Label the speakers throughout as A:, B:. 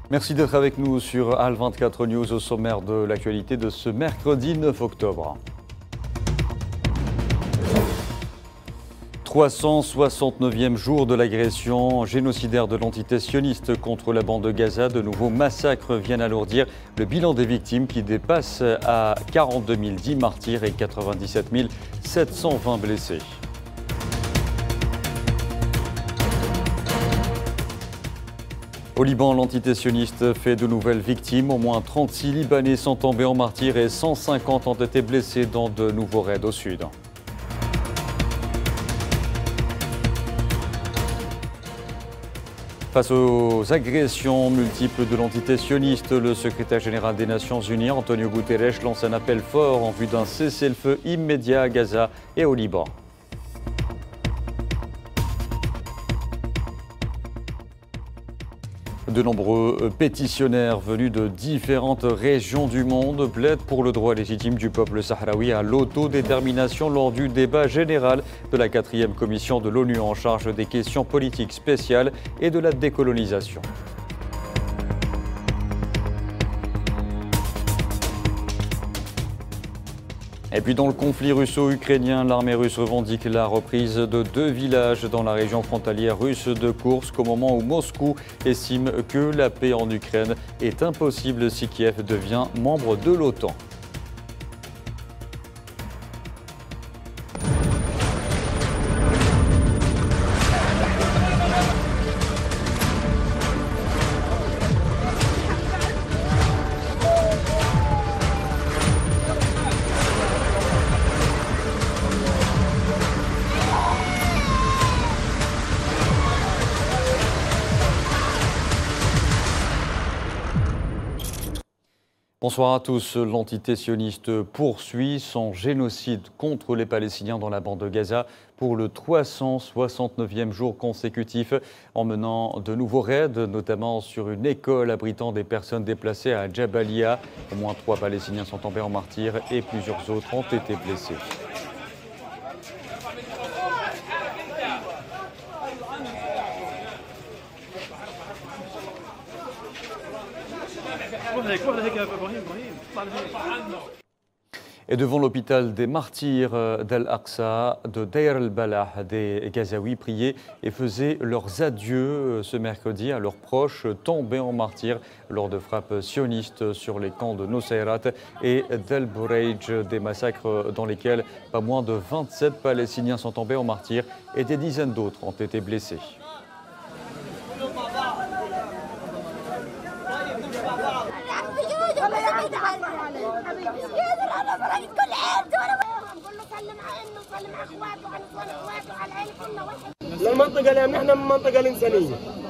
A: Merci d'être avec nous sur HAL 24 News au sommaire de l'actualité de ce mercredi 9 octobre. 369e jour de l'agression génocidaire de l'entité sioniste contre la bande de Gaza. De nouveaux massacres viennent alourdir le bilan des victimes qui dépasse à 42 010 martyrs et 97 720 blessés. Au Liban, l'entité sioniste fait de nouvelles victimes. Au moins 36 Libanais sont tombés en martyrs et 150 ont été blessés dans de nouveaux raids au sud. Face aux agressions multiples de l'entité sioniste, le secrétaire général des Nations Unies, Antonio Guterres, lance un appel fort en vue d'un cessez-le-feu immédiat à Gaza et au Liban. De nombreux pétitionnaires venus de différentes régions du monde plaident pour le droit légitime du peuple sahraoui à l'autodétermination lors du débat général de la 4e commission de l'ONU en charge des questions politiques spéciales et de la décolonisation. Et puis dans le conflit russo-ukrainien, l'armée russe revendique la reprise de 2 villages dans la région frontalière russe de Koursk au moment où Moscou estime que la paix en Ukraine est impossible si Kiev devient membre de l'OTAN. Bonsoir à tous. L'entité sioniste poursuit son génocide contre les Palestiniens dans la bande de Gaza pour le 369e jour consécutif en menant de nouveaux raids, notamment sur une école abritant des personnes déplacées à Jabalia. Au moins 3 Palestiniens sont tombés en martyrs et plusieurs autres ont été blessés. Et devant l'hôpital des martyrs d'Al-Aqsa, de Deir el-Balah, des Gazaouis priaient et faisaient leurs adieux ce mercredi à leurs proches tombés en martyrs lors de frappes sionistes sur les camps de Nusayrat et d'El Bureij, des massacres dans lesquels pas moins de 27 Palestiniens sont tombés en martyrs et des dizaines d'autres ont été blessés.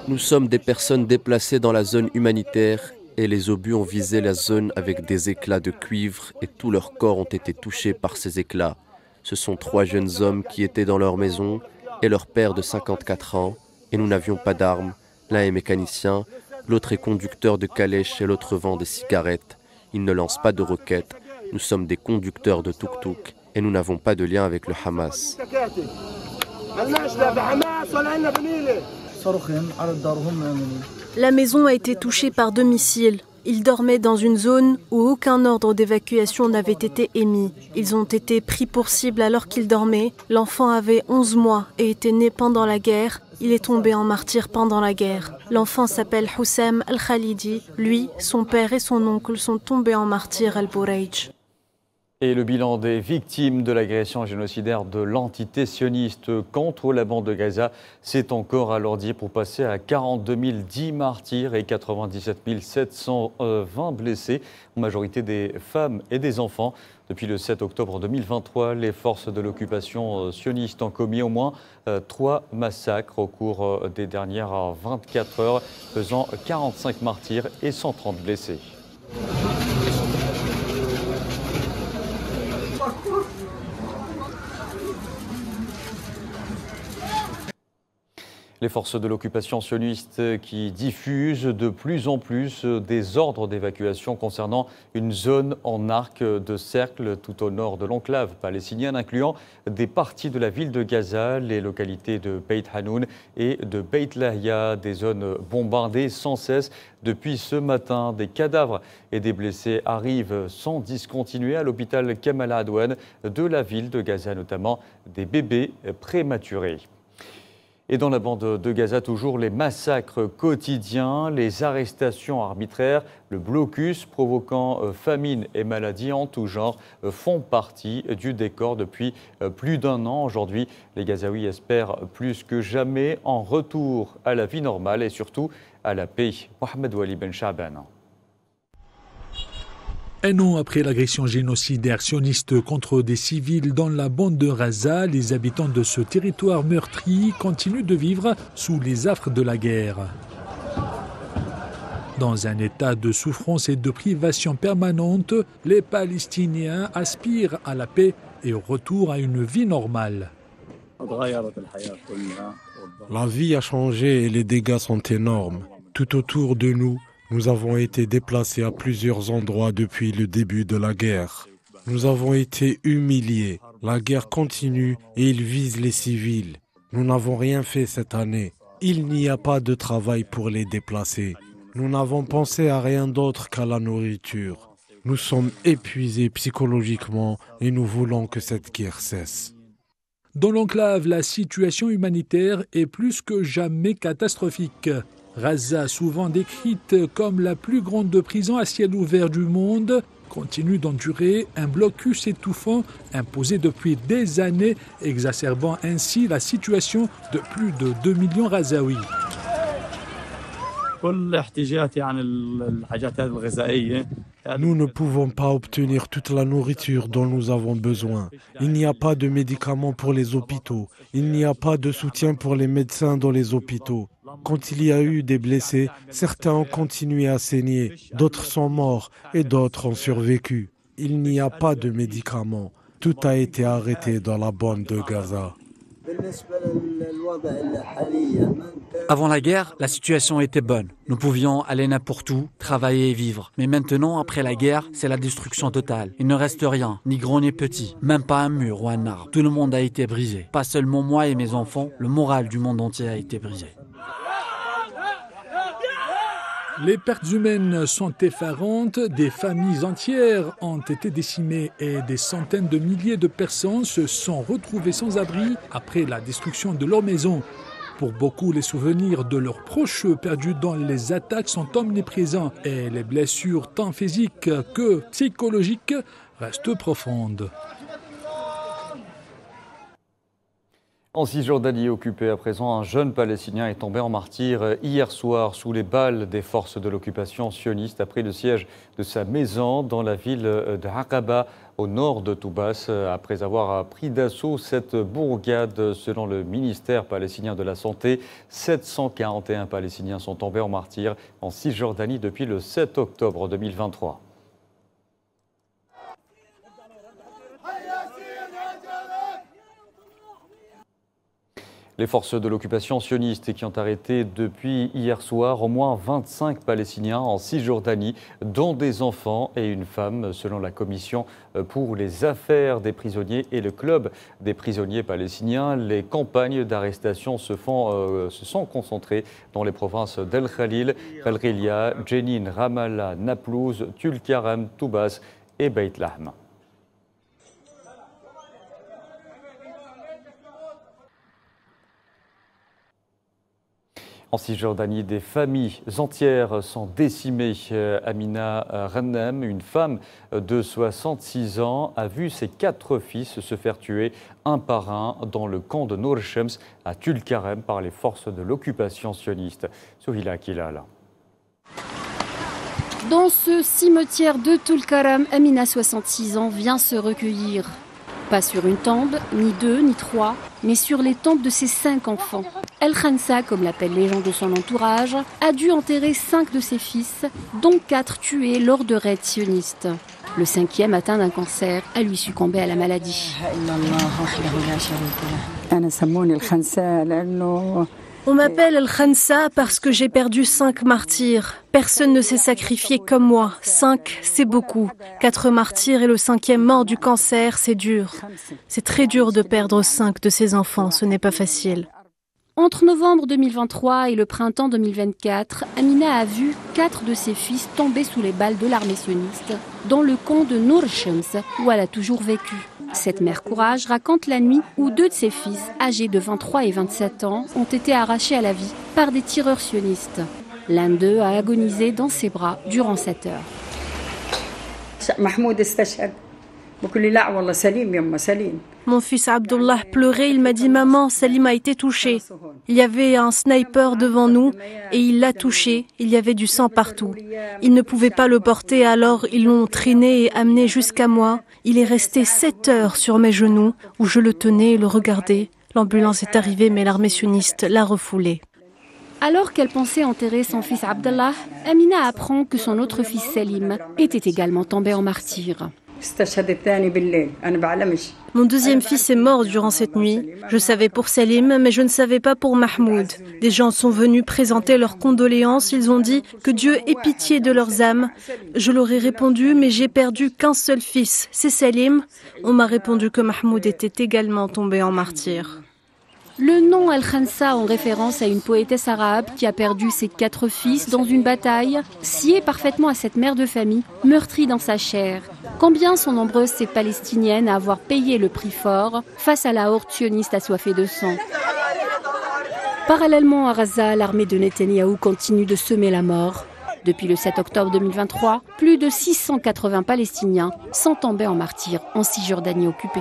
B: Nous sommes des personnes déplacées dans la zone humanitaire et les obus ont visé la zone avec des éclats de cuivre et tous leurs corps ont été touchés par ces éclats. Ce sont 3 jeunes hommes qui étaient dans leur maison et leur père de 54 ans et nous n'avions pas d'armes. L'un est mécanicien, l'autre est conducteur de calèche et l'autre vend des cigarettes. Ils ne lancent pas de roquettes. Nous sommes des conducteurs de tuk-tuk et nous n'avons pas de lien avec le Hamas.
C: La maison a été touchée par 2 missiles. Ils dormaient dans une zone où aucun ordre d'évacuation n'avait été émis. Ils ont été pris pour cible alors qu'ils dormaient. L'enfant avait 11 mois et était né pendant la guerre. Il est tombé en martyr pendant la guerre. L'enfant s'appelle Houssam Al-Khalidi. Lui, son père et son oncle sont tombés en martyr à Al Bureij.
A: Et le bilan des victimes de l'agression génocidaire de l'entité sioniste contre la bande de Gaza s'est encore alourdi pour passer à 42 010 martyrs et 97 720 blessés, en majorité des femmes et des enfants. Depuis le 7 octobre 2023, les forces de l'occupation sioniste ont commis au moins 3 massacres au cours des dernières 24 heures, faisant 45 martyrs et 130 blessés. Les forces de l'occupation sioniste qui diffusent de plus en plus des ordres d'évacuation concernant une zone en arc de cercle tout au nord de l'enclave palestinienne, incluant des parties de la ville de Gaza, les localités de Beit Hanoun et de Beit Lahia, des zones bombardées sans cesse depuis ce matin. Des cadavres et des blessés arrivent sans discontinuer à l'hôpital Kamal Adwan de la ville de Gaza, notamment des bébés prématurés. Et dans la bande de Gaza, toujours les massacres quotidiens, les arrestations arbitraires, le blocus provoquant famine et maladies en tout genre font partie du décor depuis plus d'un an. Aujourd'hui, les Gazaouis espèrent plus que jamais en retour à la vie normale et surtout à la paix. Mohamed Wali Ben Shaban.
D: Un an après l'agression génocidaire sioniste contre des civils dans la bande de Gaza, les habitants de ce territoire meurtri continuent de vivre sous les affres de la guerre. Dans un état de souffrance et de privation permanente, les Palestiniens aspirent à la paix et au retour à une vie normale.
E: La vie a changé et les dégâts sont énormes. Tout autour de nous, nous avons été déplacés à plusieurs endroits depuis le début de la guerre. Nous avons été humiliés. La guerre continue et il vise les civils. Nous n'avons rien fait cette année. Il n'y a pas de travail pour les déplacés. Nous n'avons pensé à rien d'autre qu'à la nourriture. Nous sommes épuisés psychologiquement et nous voulons que cette guerre cesse.
D: Dans l'enclave, la situation humanitaire est plus que jamais catastrophique. Gaza, souvent décrite comme la plus grande prison à ciel ouvert du monde, continue d'endurer un blocus étouffant imposé depuis des années, exacerbant ainsi la situation de plus de 2 millions Gazaouis.
E: Nous ne pouvons pas obtenir toute la nourriture dont nous avons besoin. Il n'y a pas de médicaments pour les hôpitaux. Il n'y a pas de soutien pour les médecins dans les hôpitaux. Quand il y a eu des blessés, certains ont continué à saigner, d'autres sont morts et d'autres ont survécu. Il n'y a pas de médicaments. Tout a été arrêté dans la bande de Gaza.
F: Avant la guerre, la situation était bonne. Nous pouvions aller n'importe où, travailler et vivre. Mais maintenant, après la guerre, c'est la destruction totale. Il ne reste rien, ni gros ni petit, même pas un mur ou un arbre. Tout le monde a été brisé. Pas seulement moi et mes enfants, le moral du monde entier a été brisé.
D: Les pertes humaines sont effarantes, des familles entières ont été décimées et des centaines de milliers de personnes se sont retrouvées sans abri après la destruction de leur maison. Pour beaucoup, les souvenirs de leurs proches perdus dans les attaques sont omniprésents et les blessures tant physiques que psychologiques restent profondes.
A: En Cisjordanie occupée à présent, un jeune Palestinien est tombé en martyr hier soir sous les balles des forces de l'occupation sioniste après le siège de sa maison dans la ville de Aqaba au nord de Toubas. Après avoir pris d'assaut cette bourgade, selon le ministère palestinien de la Santé, 741 Palestiniens sont tombés en martyr en Cisjordanie depuis le 7 octobre 2023. Les forces de l'occupation sioniste qui ont arrêté depuis hier soir au moins 25 Palestiniens en Cisjordanie, dont des enfants et une femme, selon la Commission pour les affaires des prisonniers et le club des prisonniers palestiniens. Les campagnes d'arrestation se sont concentrées dans les provinces d'El Khalil, Al-Ghilia, Jenin, Ramallah, Naplouse, Tulkarem, Toubas et Beit Lahm. En Cisjordanie, des familles entières sont décimées. Amina Ghanem, une femme de 66 ans, a vu ses 4 fils se faire tuer un par un dans le camp de Nour Shems à Tulkarem par les forces de l'occupation sioniste. Souhila Kilal.
G: Dans ce cimetière de Tulkarem, Amina, 66 ans, vient se recueillir. Pas sur une tombe, ni 2, ni 3, mais sur les tombes de ses 5 enfants. El Khansa, comme l'appellent les gens de son entourage, a dû enterrer 5 de ses fils, dont 4 tués lors de raids sionistes. Le 5e, atteint d'un cancer, a lui succombé à la maladie.
C: On m'appelle Al-Khansa parce que j'ai perdu 5 martyrs. Personne ne s'est sacrifié comme moi. 5, c'est beaucoup. 4 martyrs et le 5e mort du cancer, c'est dur. C'est très dur de perdre 5 de ses enfants, ce n'est pas facile.
G: Entre novembre 2023 et le printemps 2024, Amina a vu 4 de ses fils tomber sous les balles de l'armée sioniste dans le camp de Nour Shams où elle a toujours vécu. Cette mère courage raconte la nuit où 2 de ses fils, âgés de 23 et 27 ans, ont été arrachés à la vie par des tireurs sionistes. L'un d'eux a agonisé dans ses bras durant 7 heures.
C: Mon fils Abdullah pleurait, il m'a dit « Maman, Salim a été touché ». Il y avait un sniper devant nous et il l'a touché, il y avait du sang partout. Ils ne pouvaient pas le porter, alors ils l'ont traîné et amené jusqu'à moi. Il est resté 7 heures sur mes genoux où je le tenais et le regardais. L'ambulance est arrivée mais l'armée sioniste l'a refoulé.
G: Alors qu'elle pensait enterrer son fils Abdallah, Amina apprend que son autre fils Salim était également tombé en martyr.
C: Mon 2e fils est mort durant cette nuit. Je savais pour Salim, mais je ne savais pas pour Mahmoud. Des gens sont venus présenter leurs condoléances. Ils ont dit que Dieu ait pitié de leurs âmes. Je leur ai répondu, mais j'ai perdu qu'un seul fils, c'est Salim. On m'a répondu que Mahmoud était également tombé en martyr.
G: Le nom Al-Khansa en référence à une poétesse arabe qui a perdu ses 4 fils dans une bataille, sied parfaitement à cette mère de famille, meurtrie dans sa chair. Combien sont nombreuses ces Palestiniennes à avoir payé le prix fort face à la horde sioniste assoiffée de sang. Parallèlement à Gaza, l'armée de Netanyahou continue de semer la mort. Depuis le 7 octobre 2023, plus de 680 Palestiniens sont tombés en martyrs en Cisjordanie occupée.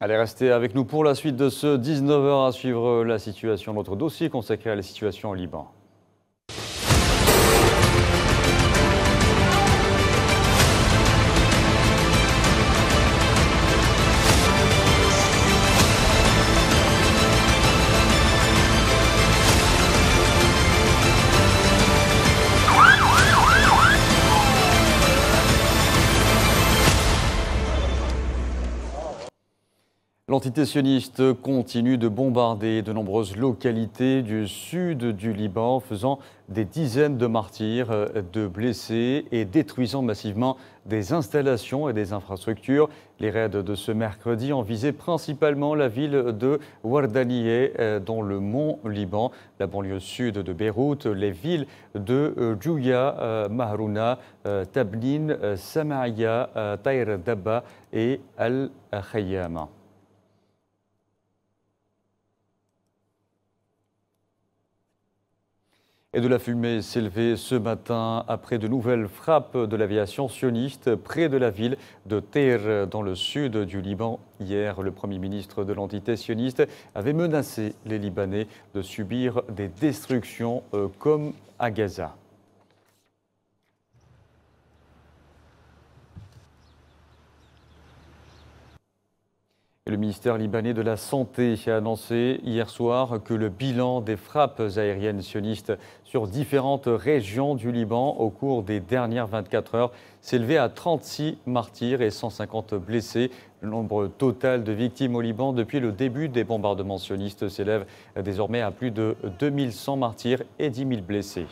A: Allez, restez avec nous pour la suite de ce 19h à suivre la situation, notre dossier consacré à la situation au Liban. L'entité sioniste continue de bombarder de nombreuses localités du sud du Liban, faisant des dizaines de martyrs, de blessés et détruisant massivement des installations et des infrastructures. Les raids de ce mercredi ont visé principalement la ville de Ouardanieh, dans le mont Liban, la banlieue sud de Beyrouth, les villes de Djouya, Mahrouna, Tabnin, Samaïa, Taïr Dabba et Al-Khayyam. Et de la fumée s'est levée ce matin après de nouvelles frappes de l'aviation sioniste près de la ville de Taïr, dans le sud du Liban. Hier, le Premier ministre de l'entité sioniste avait menacé les Libanais de subir des destructions comme à Gaza. Le ministère libanais de la Santé a annoncé hier soir que le bilan des frappes aériennes sionistes sur différentes régions du Liban au cours des dernières 24 heures s'élevait à 36 martyrs et 150 blessés. Le nombre total de victimes au Liban depuis le début des bombardements sionistes s'élève désormais à plus de 2100 martyrs et 10 000 blessés.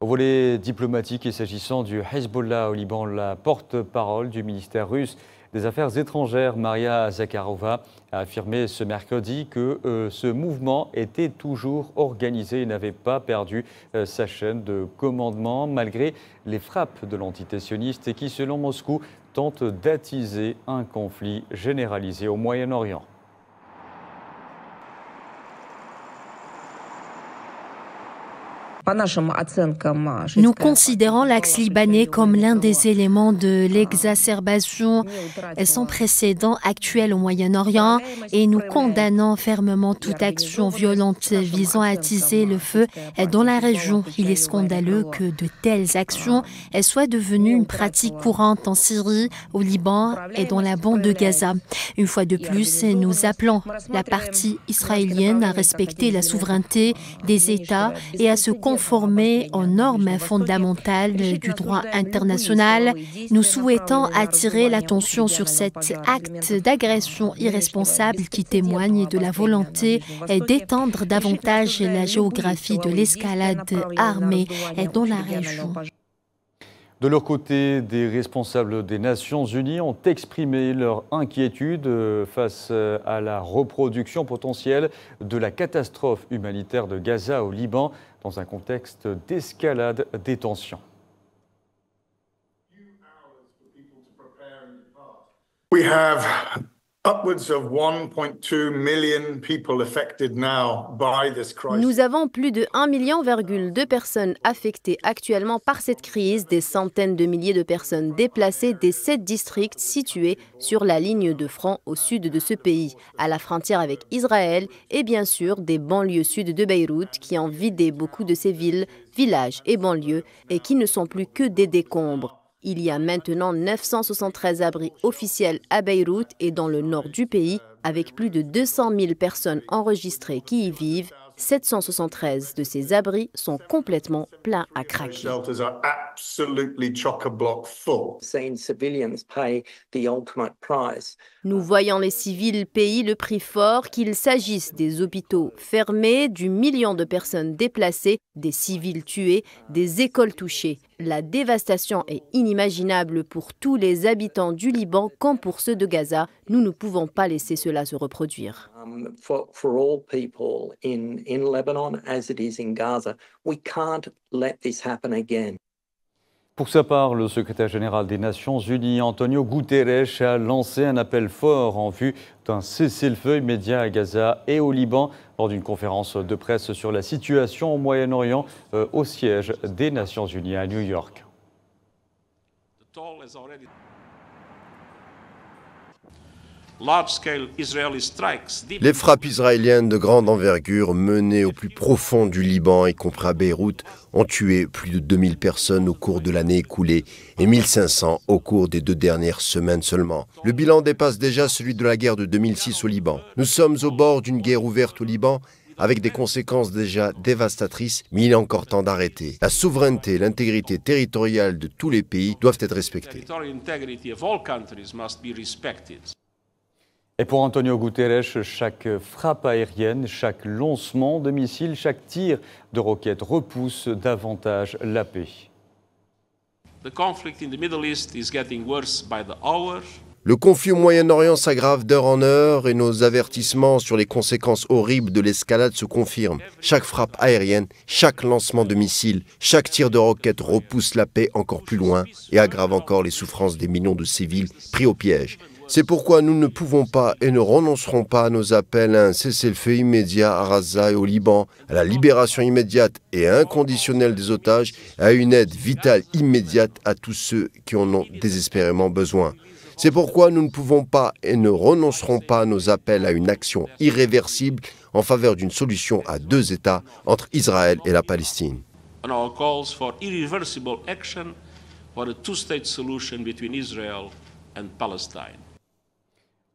A: Au volet diplomatique et s'agissant du Hezbollah au Liban, la porte-parole du ministère russe des Affaires étrangères, Maria Zakharova, a affirmé ce mercredi que ce mouvement était toujours organisé et n'avait pas perdu sa chaîne de commandement malgré les frappes de l'entité sioniste et qui, selon Moscou, tente d'attiser un conflit généralisé au Moyen-Orient.
C: Nous considérons l'axe libanais comme l'un des éléments de l'exacerbation sans précédent actuelle au Moyen-Orient et nous condamnons fermement toute action violente visant à attiser le feu dans la région. Il est scandaleux que de telles actions soient devenues une pratique courante en Syrie, au Liban et dans la bande de Gaza. Une fois de plus, nous appelons la partie israélienne à respecter la souveraineté des États et à se conformer aux normes fondamentales du droit international. Nous souhaitons attirer l'attention sur cet acte d'agression irresponsable qui témoigne de la volonté d'étendre davantage la géographie de l'escalade armée dans la région.
A: De leur côté, des responsables des Nations Unies ont exprimé leur inquiétude face à la reproduction potentielle de la catastrophe humanitaire de Gaza au Liban dans un contexte d'escalade des tensions.
H: We have upwards of 1.2 million people affected now by this crisis.
I: Nous avons plus de 1,2 million de personnes affectées actuellement par cette crise, des centaines de milliers de personnes déplacées des 7 districts situés sur la ligne de front au sud de ce pays, à la frontière avec Israël et bien sûr des banlieues sud de Beyrouth qui ont vidé beaucoup de ces villes, villages et banlieues et qui ne sont plus que des décombres. Il y a maintenant 973 abris officiels à Beyrouth et dans le nord du pays, avec plus de 200 000 personnes enregistrées qui y vivent. 773 de ces abris sont complètement pleins à craquer. Nous voyons les civils payer le prix fort, qu'il s'agisse des hôpitaux fermés, du million de personnes déplacées, des civils tués, des écoles touchées. La dévastation est inimaginable pour tous les habitants du Liban comme pour ceux de Gaza. Nous ne pouvons pas laisser cela se reproduire.
J: For all people in Lebanon as it is in Gaza, we can't let this happen again.
A: Pour sa part, le secrétaire général des Nations Unies, Antonio Guterres, a lancé un appel fort en vue d'un cessez-le-feu immédiat à Gaza et au Liban lors d'une conférence de presse sur la situation au Moyen-Orient au siège des Nations Unies à New York.
K: Les frappes israéliennes de grande envergure menées au plus profond du Liban, y compris à Beyrouth, ont tué plus de 2000 personnes au cours de l'année écoulée et 1500 au cours des 2 dernières semaines seulement. Le bilan dépasse déjà celui de la guerre de 2006 au Liban. Nous sommes au bord d'une guerre ouverte au Liban avec des conséquences déjà dévastatrices, mais il est encore temps d'arrêter. La souveraineté et l'intégrité territoriale de tous les pays doivent être respectées.
A: Et pour Antonio Guterres, chaque frappe aérienne, chaque lancement de missiles, chaque tir de roquettes repousse davantage la paix.
K: Le conflit au Moyen-Orient s'aggrave d'heure en heure et nos avertissements sur les conséquences horribles de l'escalade se confirment. Chaque frappe aérienne, chaque lancement de missiles, chaque tir de roquette repousse la paix encore plus loin et aggrave encore les souffrances des millions de civils pris au piège. C'est pourquoi nous ne pouvons pas et ne renoncerons pas à nos appels à un cessez-le-feu immédiat à Gaza et au Liban, à la libération immédiate et inconditionnelle des otages, à une aide vitale immédiate à tous ceux qui en ont désespérément besoin. C'est pourquoi nous ne pouvons pas et ne renoncerons pas à nos appels à une action irréversible en faveur d'une solution à 2 États entre Israël et la Palestine.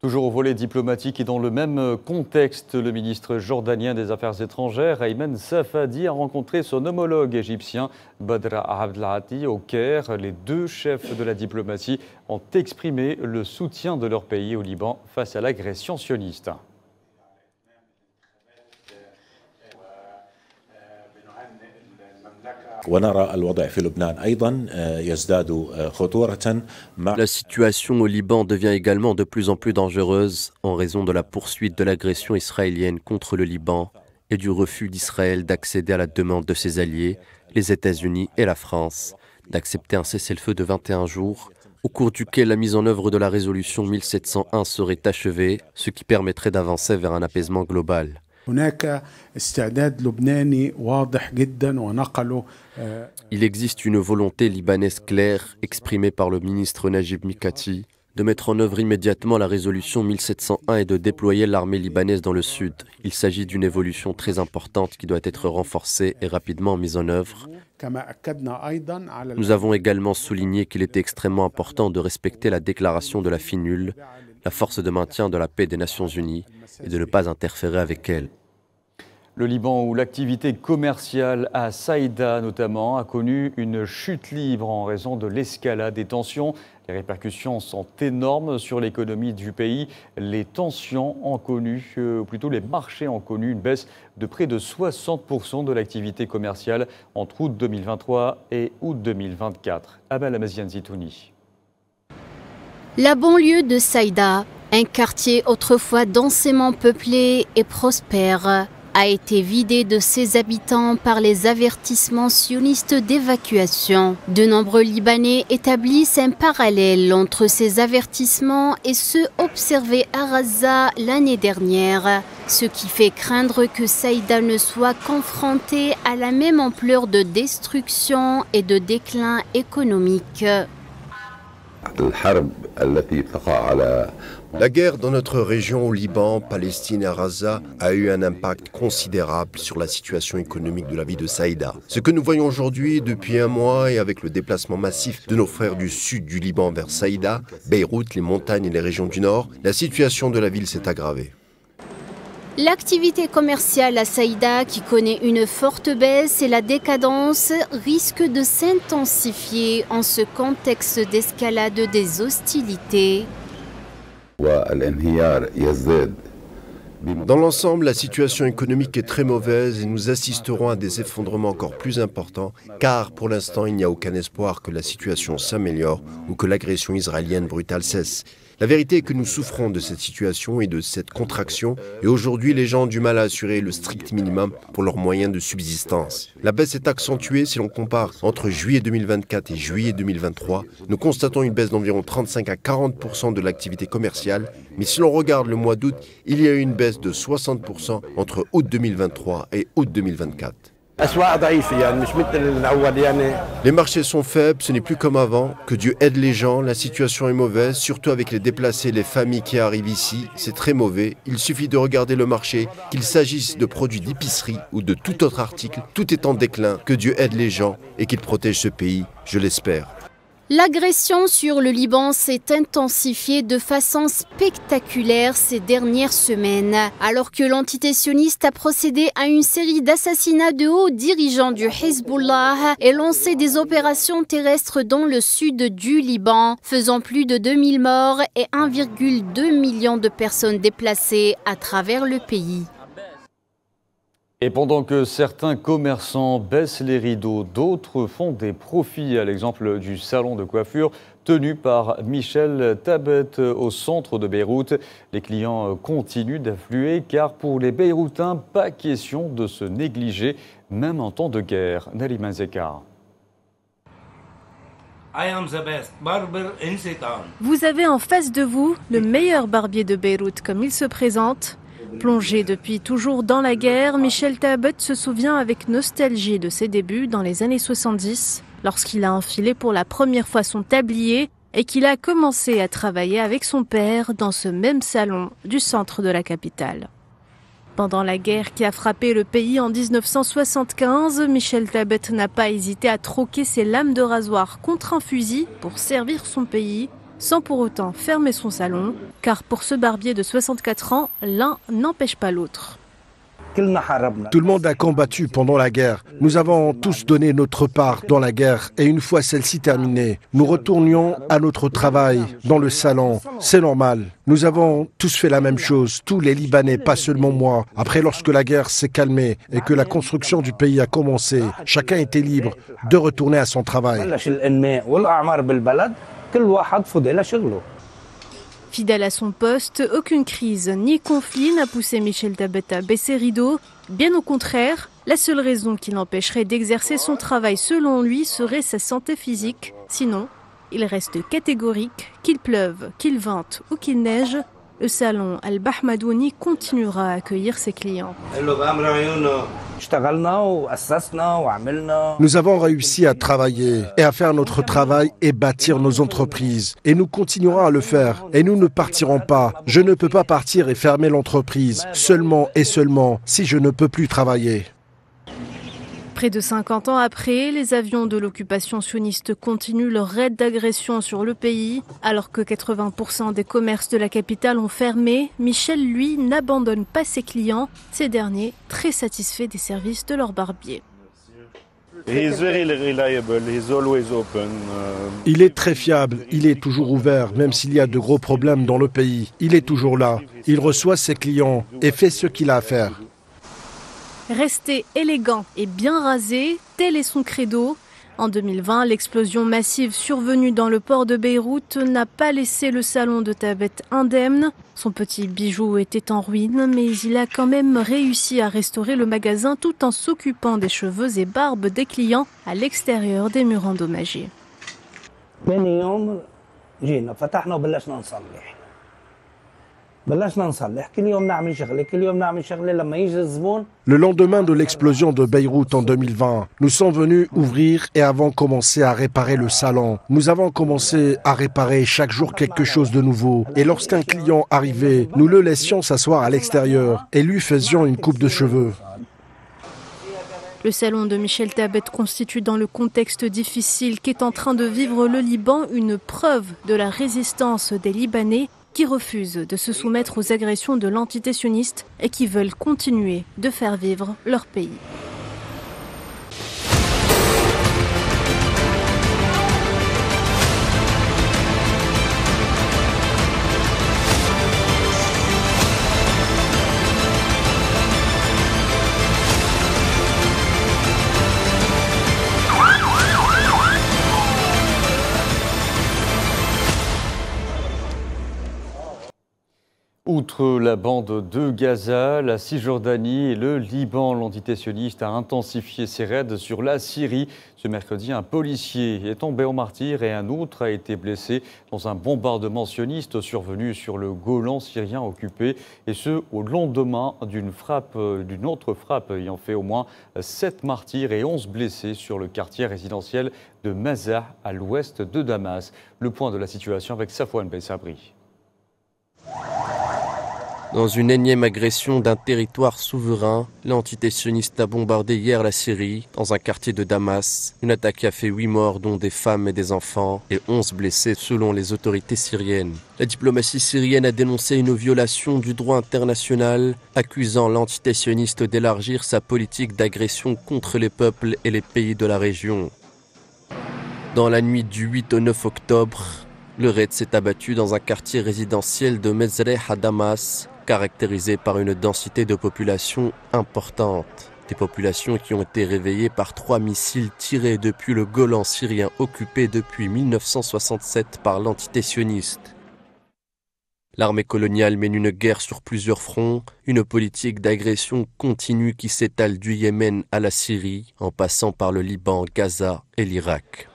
A: Toujours au volet diplomatique et dans le même contexte, le ministre jordanien des Affaires étrangères, Ayman Safadi, a rencontré son homologue égyptien, Badr Abdelhadi, au Caire. Les 2 chefs de la diplomatie ont exprimé le soutien de leur pays au Liban face à l'agression sioniste.
B: La situation au Liban devient également de plus en plus dangereuse en raison de la poursuite de l'agression israélienne contre le Liban et du refus d'Israël d'accéder à la demande de ses alliés, les États-Unis et la France, d'accepter un cessez-le-feu de 21 jours, au cours duquel la mise en œuvre de la résolution 1701 serait achevée, ce qui permettrait d'avancer vers un apaisement global. Il existe une volonté libanaise claire, exprimée par le ministre Najib Mikati, de mettre en œuvre immédiatement la résolution 1701 et de déployer l'armée libanaise dans le sud. Il s'agit d'une évolution très importante qui doit être renforcée et rapidement mise en œuvre. Nous avons également souligné qu'il était extrêmement important de respecter la déclaration de la FINUL, la force de maintien de la paix des Nations Unies, et de ne pas interférer avec elle.
A: Le Liban, où l'activité commerciale à Saïda notamment a connu une chute libre en raison de l'escalade des tensions. Les répercussions sont énormes sur l'économie du pays. Les tensions ont connu, ou plutôt les marchés ont connu une baisse de près de 60% de l'activité commerciale entre août 2023 et août 2024. Abel Amazian Zitouni.
G: La banlieue de Saïda, un quartier autrefois densément peuplé et prospère, a été vidée de ses habitants par les avertissements sionistes d'évacuation. De nombreux Libanais établissent un parallèle entre ces avertissements et ceux observés à Gaza l'année dernière, ce qui fait craindre que Saïda ne soit confrontée à la même ampleur de destruction et de déclin économique.
K: La guerre dans notre région au Liban, Palestine et à Gaza a eu un impact considérable sur la situation économique de la ville de Saïda. Ce que nous voyons aujourd'hui depuis un mois et avec le déplacement massif de nos frères du sud du Liban vers Saïda, Beyrouth, les montagnes et les régions du nord, la situation de la ville s'est aggravée.
G: L'activité commerciale à Saïda, qui connaît une forte baisse et la décadence, risque de s'intensifier en ce contexte d'escalade des hostilités.
K: Dans l'ensemble, la situation économique est très mauvaise et nous assisterons à des effondrements encore plus importants, car pour l'instant, il n'y a aucun espoir que la situation s'améliore ou que l'agression israélienne brutale cesse. La vérité est que nous souffrons de cette situation et de cette contraction, et aujourd'hui les gens ont du mal à assurer le strict minimum pour leurs moyens de subsistance. La baisse est accentuée si l'on compare entre juillet 2024 et juillet 2023. Nous constatons une baisse d'environ 35 à 40% de l'activité commerciale, mais si l'on regarde le mois d'août, il y a eu une baisse de 60% entre août 2023 et août 2024. Les marchés sont faibles, ce n'est plus comme avant. Que Dieu aide les gens, la situation est mauvaise, surtout avec les déplacés, les familles qui arrivent ici. C'est très mauvais. Il suffit de regarder le marché, qu'il s'agisse de produits d'épicerie ou de tout autre article. Tout est en déclin. Que Dieu aide les gens et qu'il protège ce pays, je l'espère.
G: L'agression sur le Liban s'est intensifiée de façon spectaculaire ces dernières semaines, alors que l'entité sioniste a procédé à une série d'assassinats de hauts dirigeants du Hezbollah et lancé des opérations terrestres dans le sud du Liban, faisant plus de 2000 morts et 1,2 million de personnes déplacées à travers le pays.
A: Et pendant que certains commerçants baissent les rideaux, d'autres font des profits, à l'exemple du salon de coiffure tenu par Michel Tabet au centre de Beyrouth. Les clients continuent d'affluer car pour les Beyrouthins, pas question de se négliger, même en temps de guerre. Naliman Zekar.
C: Vous avez en face de vous le meilleur barbier de Beyrouth comme il se présente. Plongé depuis toujours dans la guerre, Michel Tabet se souvient avec nostalgie de ses débuts dans les années 70, lorsqu'il a enfilé pour la première fois son tablier et qu'il a commencé à travailler avec son père dans ce même salon du centre de la capitale. Pendant la guerre qui a frappé le pays en 1975, Michel Tabet n'a pas hésité à troquer ses lames de rasoir contre un fusil pour servir son pays, sans pour autant fermer son salon, car pour ce barbier de 64 ans, l'un n'empêche pas l'autre.
L: Tout le monde a combattu pendant la guerre. Nous avons tous donné notre part dans la guerre et une fois celle-ci terminée, nous retournions à notre travail dans le salon. C'est normal. Nous avons tous fait la même chose, tous les Libanais, pas seulement moi. Après, lorsque la guerre s'est calmée et que la construction du pays a commencé, chacun était libre de retourner à son travail.
C: Fidèle à son poste, aucune crise ni conflit n'a poussé Michel Tabet à baisser rideau. Bien au contraire, la seule raison qui l'empêcherait d'exercer son travail selon lui serait sa santé physique. Sinon, il reste catégorique, qu'il pleuve, qu'il vente ou qu'il neige, Le salon Al-Bahmadouni continuera à accueillir ses clients.
L: Nous avons réussi à travailler et à faire notre travail et bâtir nos entreprises. Et nous continuerons à le faire. Et nous ne partirons pas. Je ne peux pas partir et fermer l'entreprise seulement et seulement si je ne peux plus travailler.
C: Près de 50 ans après, les avions de l'occupation sioniste continuent leur raid d'agression sur le pays. Alors que 80% des commerces de la capitale ont fermé, Michel, lui, n'abandonne pas ses clients. Ces derniers, très satisfaits des services de leur barbier.
L: Il est très fiable, il est toujours ouvert, même s'il y a de gros problèmes dans le pays. Il est toujours là. Il reçoit ses clients et fait ce qu'il a à faire.
C: Rester élégant et bien rasé, tel est son credo. En 2020, l'explosion massive survenue dans le port de Beyrouth n'a pas laissé le salon de Thabet indemne. Son petit bijou était en ruine, mais il a quand même réussi à restaurer le magasin tout en s'occupant des cheveux et barbes des clients à l'extérieur des murs endommagés.
L: Le lendemain de l'explosion de Beyrouth en 2020, nous sommes venus ouvrir et avons commencé à réparer le salon. Nous avons commencé à réparer chaque jour quelque chose de nouveau. Et lorsqu'un client arrivait, nous le laissions s'asseoir à l'extérieur et lui faisions une coupe de cheveux.
C: Le salon de Michel Thabet constitue dans le contexte difficile qu'est en train de vivre le Liban une preuve de la résistance des Libanais qui refusent de se soumettre aux agressions de l'entité sioniste et qui veulent continuer de faire vivre leur pays.
A: Outre la bande de Gaza, la Cisjordanie et le Liban, l'entité sioniste a intensifié ses raids sur la Syrie. Ce mercredi, un policier est tombé en martyr et un autre a été blessé dans un bombardement sioniste survenu sur le Golan syrien occupé, et ce au lendemain d'une autre frappe ayant fait au moins 7 martyrs et 11 blessés sur le quartier résidentiel de Mazah à l'ouest de Damas. Le point de la situation avec Safwan Bessabri.
B: Dans une énième agression d'un territoire souverain, l'entité sioniste a bombardé hier la Syrie, dans un quartier de Damas. Une attaque qui a fait 8 morts, dont des femmes et des enfants, et 11 blessés selon les autorités syriennes. La diplomatie syrienne a dénoncé une violation du droit international, accusant l'entité sioniste d'élargir sa politique d'agression contre les peuples et les pays de la région. Dans la nuit du 8 au 9 octobre, le raid s'est abattu dans un quartier résidentiel de Mezreh à Damas, caractérisé par une densité de population importante. Des populations qui ont été réveillées par 3 missiles tirés depuis le Golan syrien occupé depuis 1967 par l'entité sioniste. L'armée coloniale mène une guerre sur plusieurs fronts, une politique d'agression continue qui s'étale du Yémen à la Syrie, en passant par le Liban, Gaza et l'Irak.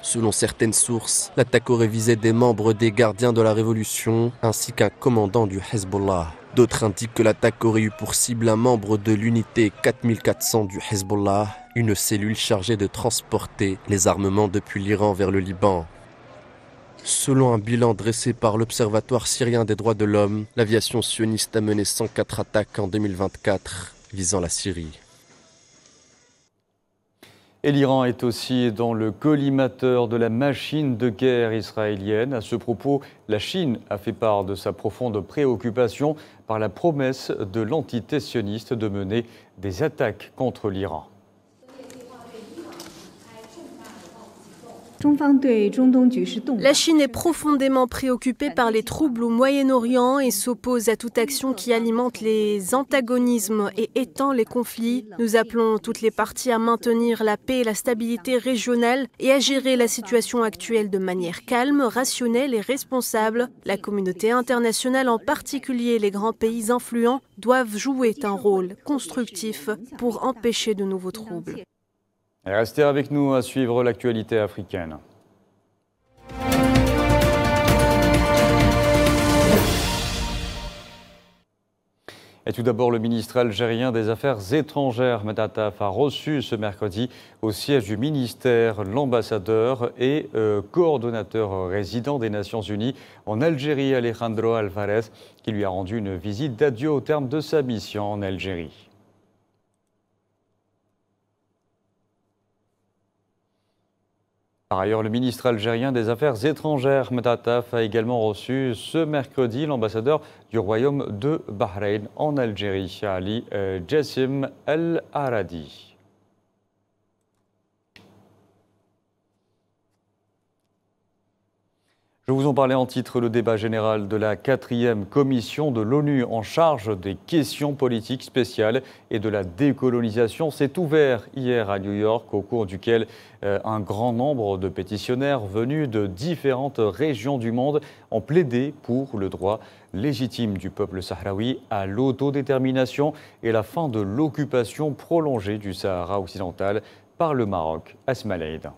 B: Selon certaines sources, l'attaque aurait visé des membres des gardiens de la révolution ainsi qu'un commandant du Hezbollah. D'autres indiquent que l'attaque aurait eu pour cible un membre de l'unité 4400 du Hezbollah, une cellule chargée de transporter les armements depuis l'Iran vers le Liban. Selon un bilan dressé par l'Observatoire syrien des droits de l'homme, l'aviation sioniste a mené 104 attaques en 2024 visant la Syrie.
A: Et l'Iran est aussi dans le collimateur de la machine de guerre israélienne. À ce propos, la Chine a fait part de sa profonde préoccupation par la promesse de l'entité sioniste de mener des attaques contre l'Iran.
C: La Chine est profondément préoccupée par les troubles au Moyen-Orient et s'oppose à toute action qui alimente les antagonismes et étend les conflits. Nous appelons toutes les parties à maintenir la paix et la stabilité régionale et à gérer la situation actuelle de manière calme, rationnelle et responsable. La communauté internationale, en particulier les grands pays influents, doivent jouer un rôle constructif pour empêcher de nouveaux troubles.
A: Et restez avec nous à suivre l'actualité africaine. Et tout d'abord, le ministre algérien des Affaires étrangères, Medataf, a reçu ce mercredi au siège du ministère l'ambassadeur et coordonnateur résident des Nations Unies en Algérie, Alejandro Alvarez, qui lui a rendu une visite d'adieu au terme de sa mission en Algérie. Par ailleurs, le ministre algérien des Affaires étrangères, Medataf, a également reçu ce mercredi l'ambassadeur du Royaume de Bahreïn en Algérie, Ali Jassim El Aradi. Je vous en parlais en titre, le débat général de la 4e commission de l'ONU en charge des questions politiques spéciales et de la décolonisation s'est ouvert hier à New York, au cours duquel un grand nombre de pétitionnaires venus de différentes régions du monde ont plaidé pour le droit légitime du peuple sahraoui à l'autodétermination et la fin de l'occupation prolongée du Sahara occidental par le Maroc. Asma Leïd.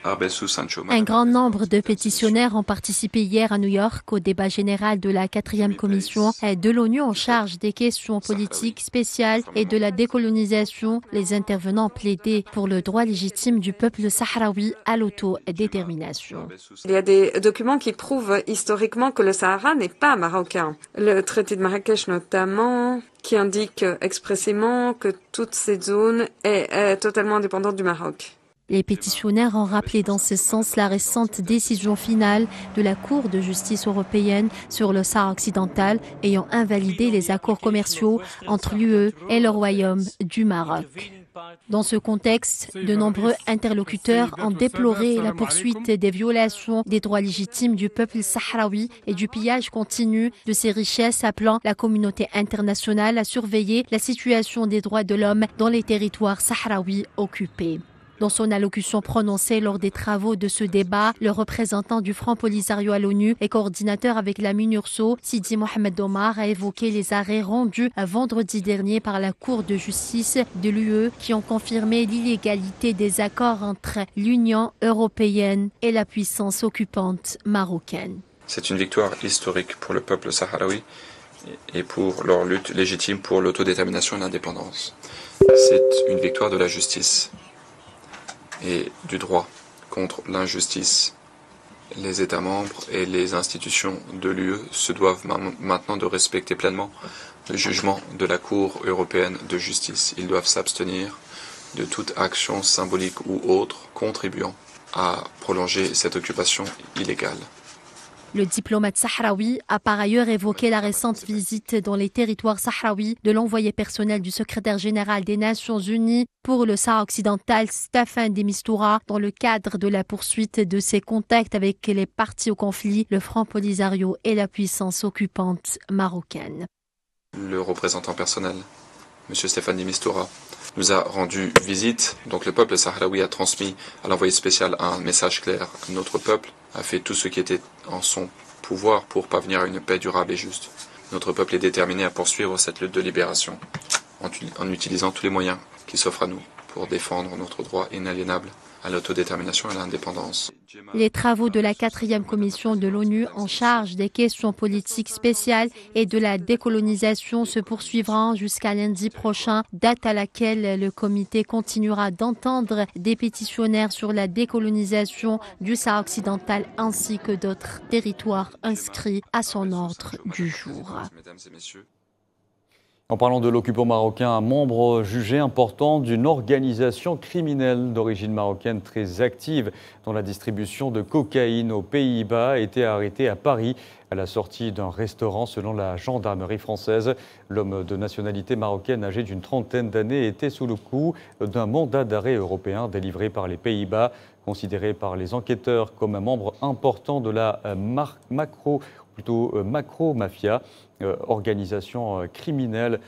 M: Un grand nombre de pétitionnaires ont participé hier à New York au débat général de la 4e commission de l'ONU en charge des questions politiques spéciales et de la décolonisation. Les intervenants plaidaient pour le droit légitime du peuple sahraoui à l'autodétermination.
N: Il y a des documents qui prouvent historiquement que le Sahara n'est pas marocain. Le traité de Marrakech notamment, qui indique expressément que toute cette zone est totalement indépendante du Maroc.
M: Les pétitionnaires ont rappelé dans ce sens la récente décision finale de la Cour de justice européenne sur le Sahara occidental ayant invalidé les accords commerciaux entre l'UE et le Royaume du Maroc. Dans ce contexte, de nombreux interlocuteurs ont déploré la poursuite des violations des droits légitimes du peuple sahraoui et du pillage continu de ses richesses, appelant la communauté internationale à surveiller la situation des droits de l'homme dans les territoires sahraouis occupés. Dans son allocution prononcée lors des travaux de ce débat, le représentant du Front Polisario à l'ONU et coordinateur avec la MINURSO, Sidi Mohamed Omar, a évoqué les arrêts rendus vendredi dernier par la Cour de justice de l'UE qui ont confirmé l'illégalité des accords entre l'Union européenne et la puissance occupante marocaine.
O: C'est une victoire historique pour le peuple sahraoui et pour leur lutte légitime pour l'autodétermination et l'indépendance. C'est une victoire de la justice et du droit contre l'injustice. Les États membres et les institutions de l'UE se doivent maintenant de respecter pleinement le jugement de la Cour européenne de justice. Ils doivent s'abstenir de toute action symbolique ou autre contribuant à prolonger cette occupation illégale.
M: Le diplomate sahraoui a par ailleurs évoqué la récente visite dans les territoires sahraouis de l'envoyé personnel du secrétaire général des Nations Unies pour le Sahara occidental, Staffan de Mistura, dans le cadre de la poursuite de ses contacts avec les parties au conflit, le Front Polisario et la puissance occupante marocaine.
O: Le représentant personnel, M. Staffan de Mistura, nous a rendu visite. Donc le peuple sahraoui a transmis à l'envoyé spécial un message clair. Notre peuple a fait tout ce qui était en son pouvoir pour parvenir à une paix durable et juste. Notre peuple est déterminé à poursuivre cette lutte de libération en utilisant tous les moyens qui s'offrent à nous pour défendre notre droit inaliénable à l'autodétermination et à l'indépendance.
M: Les travaux de la 4e commission de l'ONU en charge des questions politiques spéciales et de la décolonisation se poursuivront jusqu'à lundi prochain, date à laquelle le comité continuera d'entendre des pétitionnaires sur la décolonisation du Sahara occidental ainsi que d'autres territoires inscrits à son ordre du jour.
O: Mesdames et messieurs,
A: en parlant de l'occupant marocain, un membre jugé important d'une organisation criminelle d'origine marocaine très active dans la distribution de cocaïne aux Pays-Bas a été arrêté à Paris à la sortie d'un restaurant selon la gendarmerie française. L'homme de nationalité marocaine âgé d'une trentaine d'années était sous le coup d'un mandat d'arrêt européen délivré par les Pays-Bas, considéré par les enquêteurs comme un membre important de la macro-mafia, organisation criminelle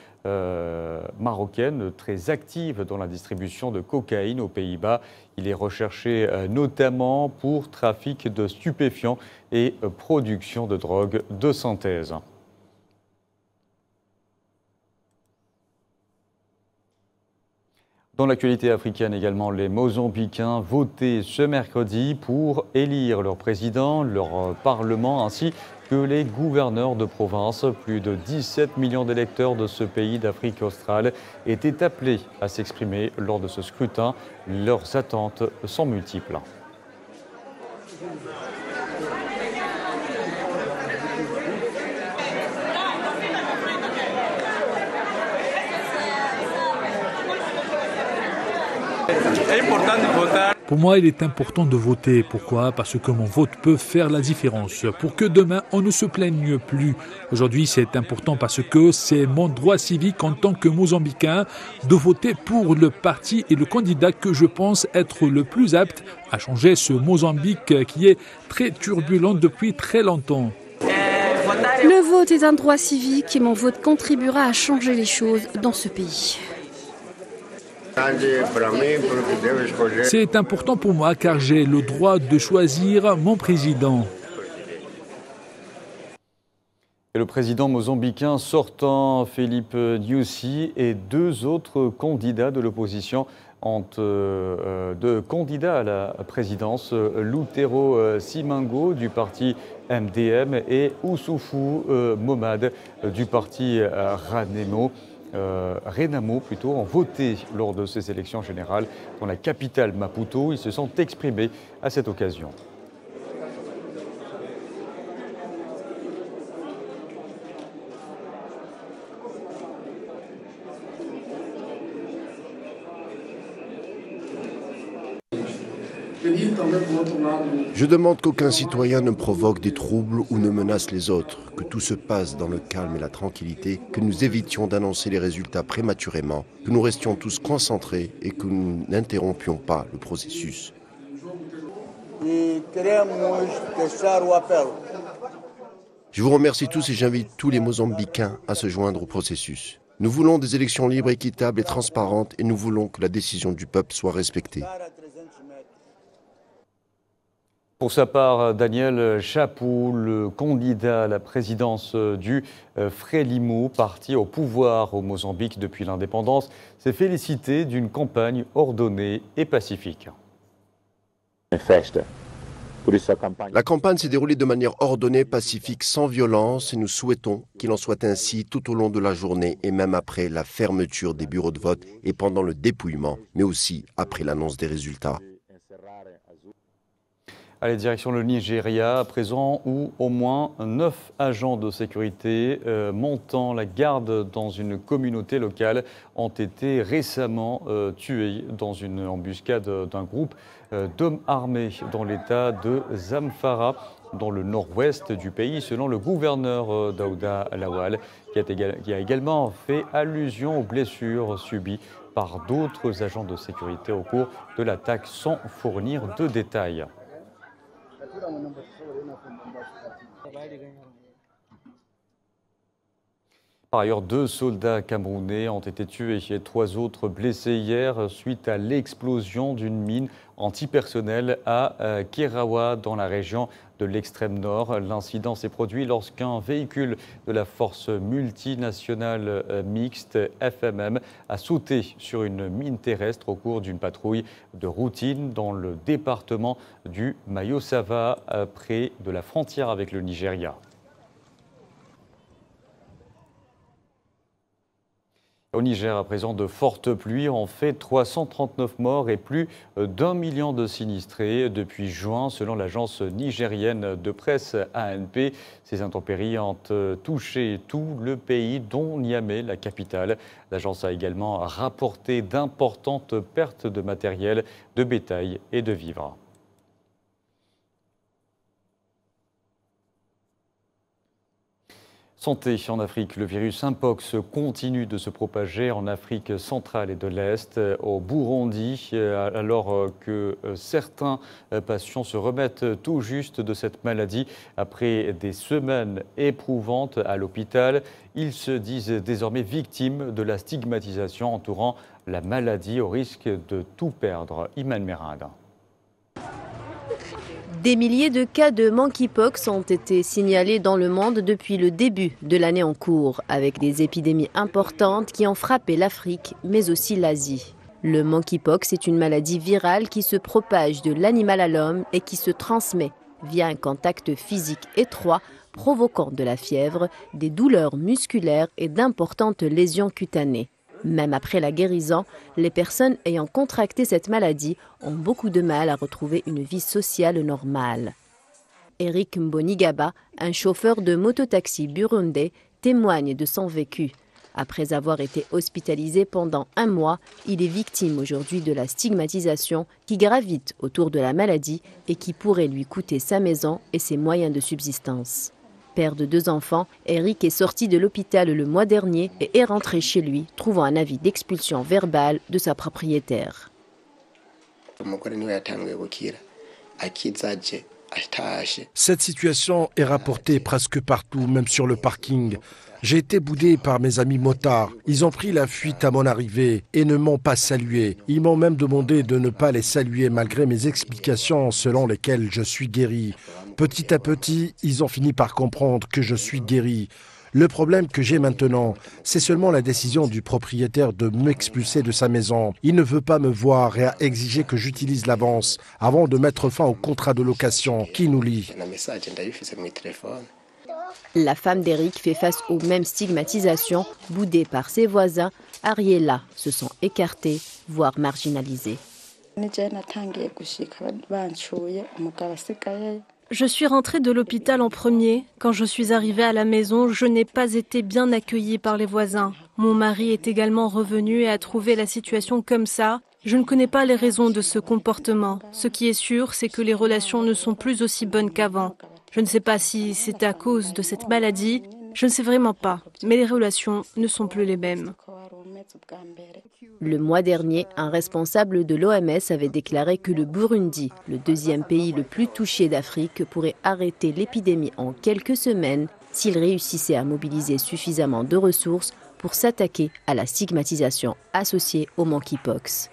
A: marocaine très active dans la distribution de cocaïne aux Pays-Bas. Il est recherché notamment pour trafic de stupéfiants et production de drogue de synthèse. Dans l'actualité africaine également, les Mozambicains votaient ce mercredi pour élire leur président, leur parlement ainsi que les gouverneurs de province. Plus de 17 millions d'électeurs de ce pays d'Afrique australe étaient appelés à s'exprimer lors de ce scrutin. Leurs attentes sont multiples.
D: Pour moi, il est important de voter. Pourquoi? Parce que mon vote peut faire la différence. Pour que demain, on ne se plaigne plus. Aujourd'hui, c'est important parce que c'est mon droit civique en tant que Mozambicain de voter pour le parti et le candidat que je pense être le plus apte à changer ce Mozambique qui est très turbulent depuis très longtemps.
G: Le vote est un droit civique et mon vote contribuera à changer les choses dans ce pays.
D: C'est important pour moi car j'ai le droit de choisir mon président.
A: Et le président mozambicain sortant, Filipe Nyusi, et deux autres candidats de l'opposition deux candidats à la présidence, Lutero Simango du parti MDM et Oussoufou Momad du parti Renamo ont voté lors de ces élections générales dans la capitale Maputo. Ils se sont exprimés à cette occasion.
K: Je demande qu'aucun citoyen ne provoque des troubles ou ne menace les autres, que tout se passe dans le calme et la tranquillité, que nous évitions d'annoncer les résultats prématurément, que nous restions tous concentrés et que nous n'interrompions pas le processus. Je vous remercie tous et j'invite tous les Mozambicains à se joindre au processus. Nous voulons des élections libres, équitables et transparentes et nous voulons que la décision du peuple soit respectée.
A: Pour sa part, Daniel Chapou, le candidat à la présidence du Frelimo, parti au pouvoir au Mozambique depuis l'indépendance, s'est félicité d'une campagne ordonnée et pacifique.
K: La campagne s'est déroulée de manière ordonnée, pacifique, sans violence et nous souhaitons qu'il en soit ainsi tout au long de la journée et même après la fermeture des bureaux de vote et pendant le dépouillement, mais aussi après l'annonce des résultats.
A: Allez, direction le Nigeria, à présent, où au moins 9 agents de sécurité montant la garde dans une communauté locale ont été récemment tués dans une embuscade d'un groupe d'hommes armés dans l'état de Zamfara, dans le nord-ouest du pays, selon le gouverneur Daouda Lawal, qui a également fait allusion aux blessures subies par d'autres agents de sécurité au cours de l'attaque, sans fournir de détails. Par ailleurs, 2 soldats camerounais ont été tués et 3 autres blessés hier suite à l'explosion d'une mine antipersonnel à Kerawa dans la région de l'extrême nord. L'incident s'est produit lorsqu'un véhicule de la force multinationale mixte FMM a sauté sur une mine terrestre au cours d'une patrouille de routine dans le département du Mayo-Sava, près de la frontière avec le Nigeria. Au Niger, à présent, de fortes pluies ont fait 339 morts et plus d'1 million de sinistrés depuis juin, selon l'agence nigérienne de presse ANP. Ces intempéries ont touché tout le pays, dont Niamey, la capitale. L'agence a également rapporté d'importantes pertes de matériel, de bétail et de vivres. Santé en Afrique, le virus Mpox continue de se propager en Afrique centrale et de l'Est. Au Burundi, alors que certains patients se remettent tout juste de cette maladie après des semaines éprouvantes à l'hôpital, ils se disent désormais victimes de la stigmatisation entourant la maladie au risque de tout perdre. Iman Merad.
I: Des milliers de cas de monkeypox ont été signalés dans le monde depuis le début de l'année en cours, avec des épidémies importantes qui ont frappé l'Afrique, mais aussi l'Asie. Le monkeypox est une maladie virale qui se propage de l'animal à l'homme et qui se transmet via un contact physique étroit, provoquant de la fièvre, des douleurs musculaires et d'importantes lésions cutanées. Même après la guérison, les personnes ayant contracté cette maladie ont beaucoup de mal à retrouver une vie sociale normale. Eric Mbonigaba, un chauffeur de mototaxi burundais, témoigne de son vécu. Après avoir été hospitalisé pendant 1 mois, il est victime aujourd'hui de la stigmatisation qui gravite autour de la maladie et qui pourrait lui coûter sa maison et ses moyens de subsistance. Père de 2 enfants, Eric est sorti de l'hôpital le mois dernier et est rentré chez lui, trouvant un avis d'expulsion verbale de sa propriétaire.
L: Cette situation est rapportée presque partout, même sur le parking. J'ai été boudé par mes amis motards. Ils ont pris la fuite à mon arrivée et ne m'ont pas salué. Ils m'ont même demandé de ne pas les saluer malgré mes explications selon lesquelles je suis guéri. Petit à petit, ils ont fini par comprendre que je suis guéri. Le problème que j'ai maintenant, c'est seulement la décision du propriétaire de m'expulser de sa maison. Il ne veut pas me voir et a exigé que j'utilise l'avance avant de mettre fin au contrat de location qui nous lie.
I: La femme d'Eric fait face aux mêmes stigmatisations, boudée par ses voisins. Ariella se sent écartée, voire marginalisée.
C: Je suis rentrée de l'hôpital en premier. Quand je suis arrivée à la maison, je n'ai pas été bien accueillie par les voisins. Mon mari est également revenu et a trouvé la situation comme ça. Je ne connais pas les raisons de ce comportement. Ce qui est sûr, c'est que les relations ne sont plus aussi bonnes qu'avant. Je ne sais pas si c'est à cause de cette maladie, je ne sais vraiment pas, mais les relations ne sont plus les mêmes.
I: Le mois dernier, un responsable de l'OMS avait déclaré que le Burundi, le 2e pays le plus touché d'Afrique, pourrait arrêter l'épidémie en quelques semaines s'il réussissait à mobiliser suffisamment de ressources pour s'attaquer à la stigmatisation associée au monkeypox.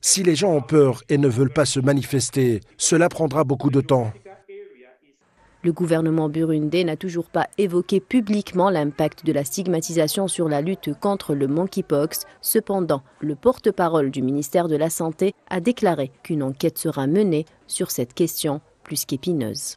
L: Si les gens ont peur et ne veulent pas se manifester, cela prendra beaucoup de temps.
I: Le gouvernement burundais n'a toujours pas évoqué publiquement l'impact de la stigmatisation sur la lutte contre le monkeypox. Cependant, le porte-parole du ministère de la Santé a déclaré qu'une enquête sera menée sur cette question plus qu'épineuse.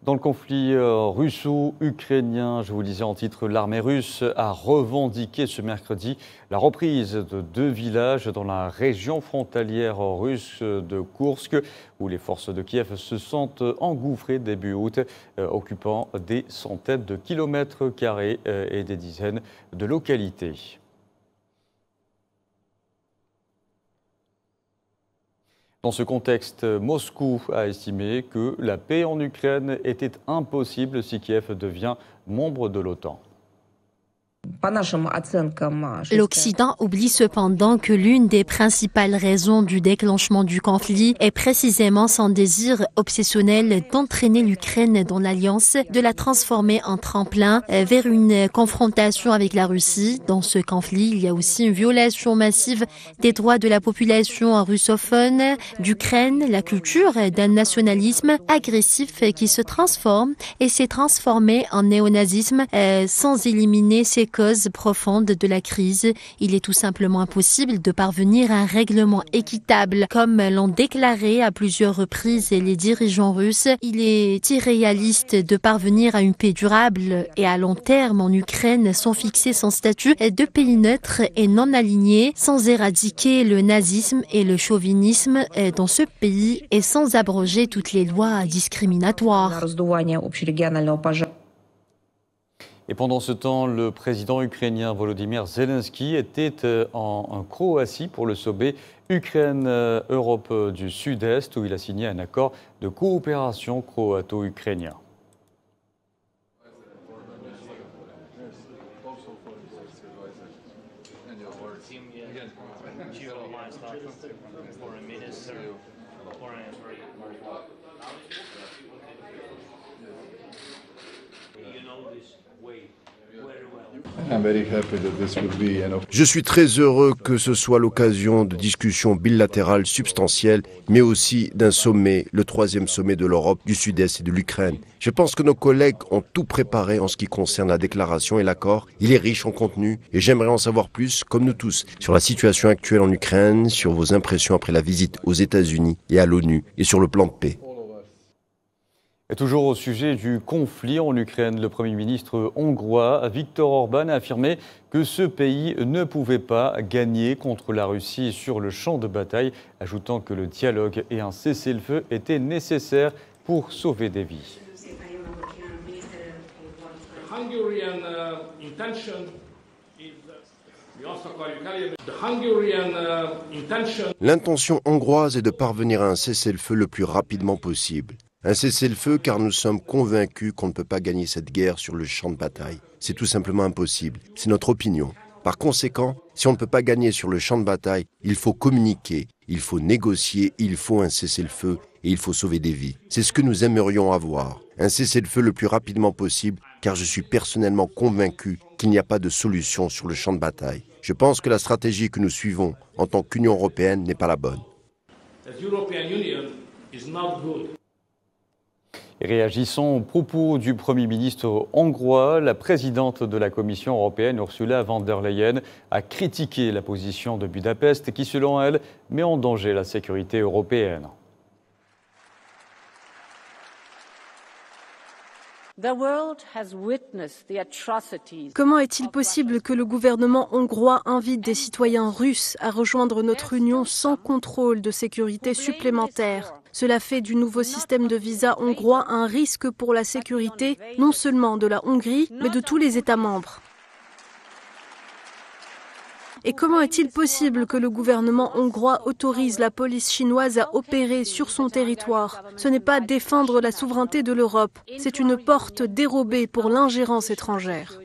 A: Dans le conflit russo-ukrainien, je vous le disais en titre, l'armée russe a revendiqué ce mercredi la reprise de 2 villages dans la région frontalière russe de Koursk, où les forces de Kiev se sont engouffrées début août, occupant des centaines de kilomètres carrés et des dizaines de localités. Dans ce contexte, Moscou a estimé que la paix en Ukraine était impossible si Kiev devient membre de l'OTAN.
M: L'Occident oublie cependant que l'une des principales raisons du déclenchement du conflit est précisément son désir obsessionnel d'entraîner l'Ukraine dans l'alliance, de la transformer en tremplin vers une confrontation avec la Russie. Dans ce conflit, il y a aussi une violation massive des droits de la population russophone d'Ukraine, la culture d'un nationalisme agressif qui se transforme et s'est transformé en néonazisme sans éliminer ses causes profondes de la crise. Il est tout simplement impossible de parvenir à un règlement équitable, comme l'ont déclaré à plusieurs reprises les dirigeants russes. Il est irréaliste de parvenir à une paix durable et à long terme en Ukraine sans fixer son statut de pays neutre et non aligné, sans éradiquer le nazisme et le chauvinisme dans ce pays et sans abroger toutes les lois discriminatoires.
A: Et pendant ce temps, le président ukrainien Volodymyr Zelensky était en Croatie pour le sommet Ukraine-Europe du Sud-Est, où il a signé un accord de coopération croato-ukrainien.
K: Je suis très heureux que ce soit l'occasion de discussions bilatérales substantielles, mais aussi d'un sommet, le 3e sommet de l'Europe, du Sud-Est et de l'Ukraine. Je pense que nos collègues ont tout préparé en ce qui concerne la déclaration et l'accord. Il est riche en contenu et j'aimerais en savoir plus, comme nous tous, sur la situation actuelle en Ukraine, sur vos impressions après la visite aux États-Unis et à l'ONU et sur le plan de paix.
A: Et toujours au sujet du conflit en Ukraine, le Premier ministre hongrois Viktor Orban a affirmé que ce pays ne pouvait pas gagner contre la Russie sur le champ de bataille, ajoutant que le dialogue et un cessez-le-feu étaient nécessaires pour sauver des vies.
K: L'intention hongroise est de parvenir à un cessez-le-feu le plus rapidement possible. Un cessez-le-feu car nous sommes convaincus qu'on ne peut pas gagner cette guerre sur le champ de bataille. C'est tout simplement impossible. C'est notre opinion. Par conséquent, si on ne peut pas gagner sur le champ de bataille, il faut communiquer, il faut négocier, il faut un cessez-le-feu et il faut sauver des vies. C'est ce que nous aimerions avoir. Un cessez-le-feu le plus rapidement possible car je suis personnellement convaincu qu'il n'y a pas de solution sur le champ de bataille. Je pense que la stratégie que nous suivons en tant qu'Union européenne n'est pas la bonne.
A: Et réagissant aux propos du Premier ministre hongrois, la présidente de la Commission européenne, Ursula von der Leyen, a critiqué la position de Budapest qui, selon elle, met en danger la sécurité européenne.
C: Comment est-il possible que le gouvernement hongrois invite des citoyens russes à rejoindre notre Union sans contrôle de sécurité supplémentaire ? Cela fait du nouveau système de visa hongrois un risque pour la sécurité, non seulement de la Hongrie, mais de tous les États membres. Et comment est-il possible que le gouvernement hongrois autorise la police chinoise à opérer sur son territoire ? Ce n'est pas défendre la souveraineté de l'Europe, c'est une porte dérobée pour l'ingérence étrangère.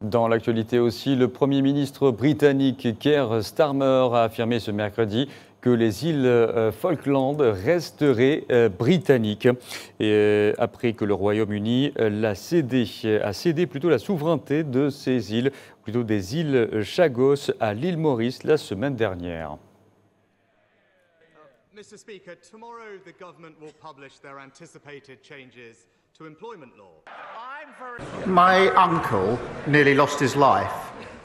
A: Dans l'actualité aussi, le Premier ministre britannique Keir Starmer a affirmé ce mercredi que les îles Falkland resteraient britanniques. Et après que le Royaume-Uni a cédé la souveraineté de ces îles, plutôt des îles Chagos à l'île Maurice la semaine dernière.
P: Mr. Speaker, tomorrow the government will publish their anticipated changes to employment law.
Q: My uncle nearly lost his life.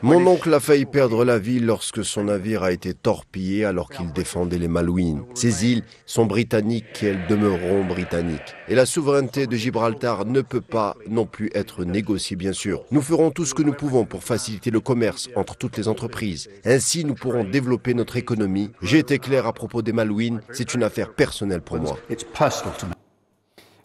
K: Mon oncle a failli perdre la vie lorsque son navire a été torpillé alors qu'il défendait les Malouines. Ces îles sont britanniques et elles demeureront britanniques. Et la souveraineté de Gibraltar ne peut pas non plus être négociée, bien sûr. Nous ferons tout ce que nous pouvons pour faciliter le commerce entre toutes les entreprises. Ainsi, nous pourrons développer notre économie. J'ai été clair à propos des Malouines, c'est une affaire personnelle pour moi.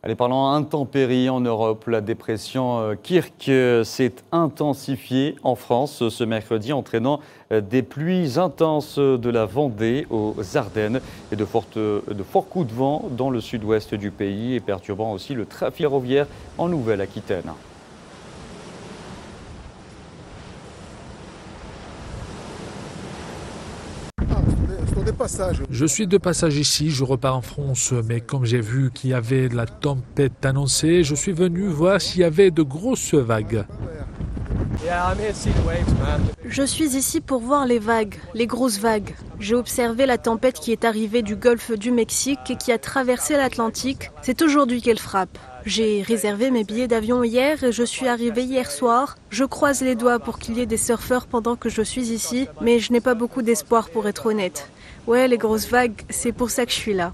A: Allez, parlant intempéries en Europe, la dépression Kirk s'est intensifiée en France ce mercredi, entraînant des pluies intenses de la Vendée aux Ardennes et de forts coups de vent dans le sud-ouest du pays et perturbant aussi le trafic ferroviaire en Nouvelle-Aquitaine.
D: Je suis de passage ici, je repars en France, mais comme j'ai vu qu'il y avait de la tempête annoncée, je suis venu voir s'il y avait de grosses vagues.
C: Je suis ici pour voir les vagues, les grosses vagues. J'ai observé la tempête qui est arrivée du golfe du Mexique et qui a traversé l'Atlantique. C'est aujourd'hui qu'elle frappe. J'ai réservé mes billets d'avion hier et je suis arrivé hier soir. Je croise les doigts pour qu'il y ait des surfeurs pendant que je suis ici, mais je n'ai pas beaucoup d'espoir pour être honnête. Ouais, les grosses vagues, c'est pour ça que je suis là.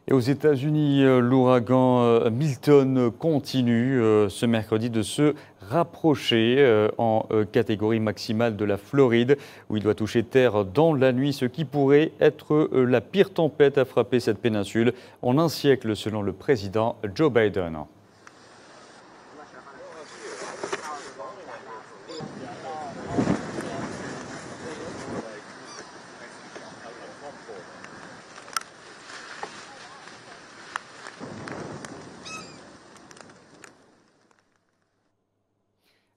A: Et aux États-Unis, l'ouragan Milton continue ce mercredi de se rapprocher en catégorie maximale de la Floride, où il doit toucher terre dans la nuit, ce qui pourrait être la pire tempête à frapper cette péninsule en un siècle, selon le président Joe Biden.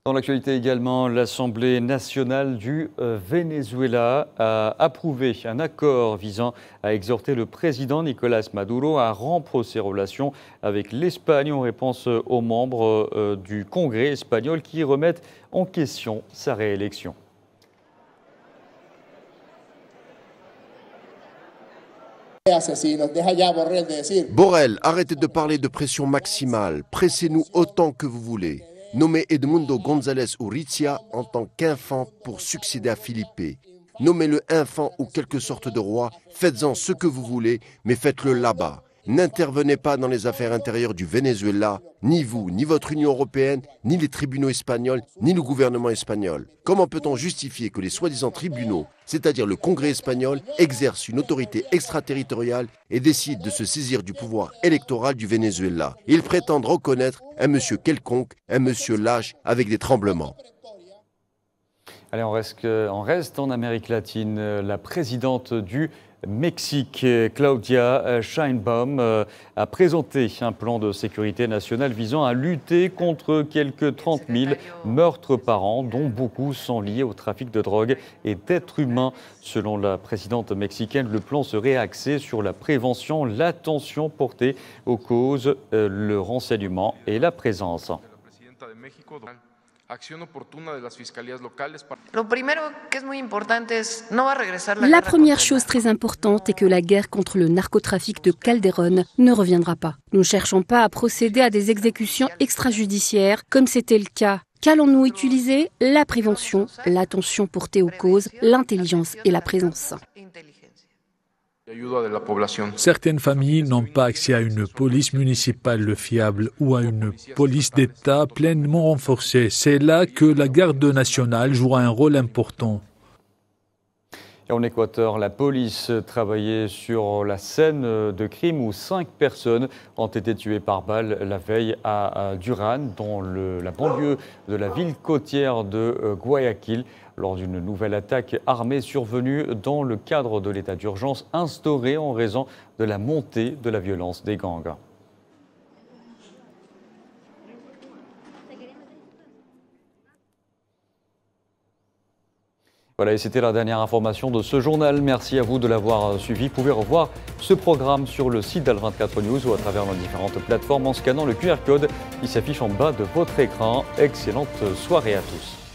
A: Dans l'actualité également, l'Assemblée nationale du Venezuela a approuvé un accord visant à exhorter le président Nicolás Maduro à rompre ses relations avec l'Espagne en réponse aux membres du Congrès espagnol qui remettent en question sa réélection.
K: Borrell, arrêtez de parler de pression maximale. Pressez-nous autant que vous voulez. Nommez Edmundo González Urrutia en tant qu'infant pour succéder à Felipe. Nommez-le infant ou quelque sorte de roi. Faites-en ce que vous voulez, mais faites-le là-bas. N'intervenez pas dans les affaires intérieures du Venezuela, ni vous, ni votre Union européenne, ni les tribunaux espagnols, ni le gouvernement espagnol. Comment peut-on justifier que les soi-disant tribunaux, c'est-à-dire le Congrès espagnol, exercent une autorité extraterritoriale et décident de se saisir du pouvoir électoral du Venezuela? Ils prétendent reconnaître un monsieur quelconque, un monsieur lâche avec des tremblements.
A: Allez, on reste en Amérique latine. La présidente du Mexique, Claudia Sheinbaum, a présenté un plan de sécurité nationale visant à lutter contre quelques 30 000 meurtres par an, dont beaucoup sont liés au trafic de drogue et d'êtres humains. Selon la présidente mexicaine, le plan serait axé sur la prévention, l'attention portée aux causes, le renseignement et la présence.
G: La première chose très importante est que la guerre contre le narcotrafic de Calderón ne reviendra pas. Nous ne cherchons pas à procéder à des exécutions extrajudiciaires comme c'était le cas. Qu'allons-nous utiliser? La prévention, l'attention portée aux causes, l'intelligence et la présence.
D: Certaines familles n'ont pas accès à une police municipale fiable ou à une police d'État pleinement renforcée. C'est là que la garde nationale jouera un rôle important.
A: Et en Équateur, la police travaillait sur la scène de crime où 5 personnes ont été tuées par balle la veille à Durán, dans la banlieue de la ville côtière de Guayaquil, lors d'une nouvelle attaque armée survenue dans le cadre de l'état d'urgence instauré en raison de la montée de la violence des gangs. Voilà, et c'était la dernière information de ce journal. Merci à vous de l'avoir suivi. Vous pouvez revoir ce programme sur le site d'Al24 News ou à travers nos différentes plateformes en scannant le QR code qui s'affiche en bas de votre écran. Excellente soirée à tous.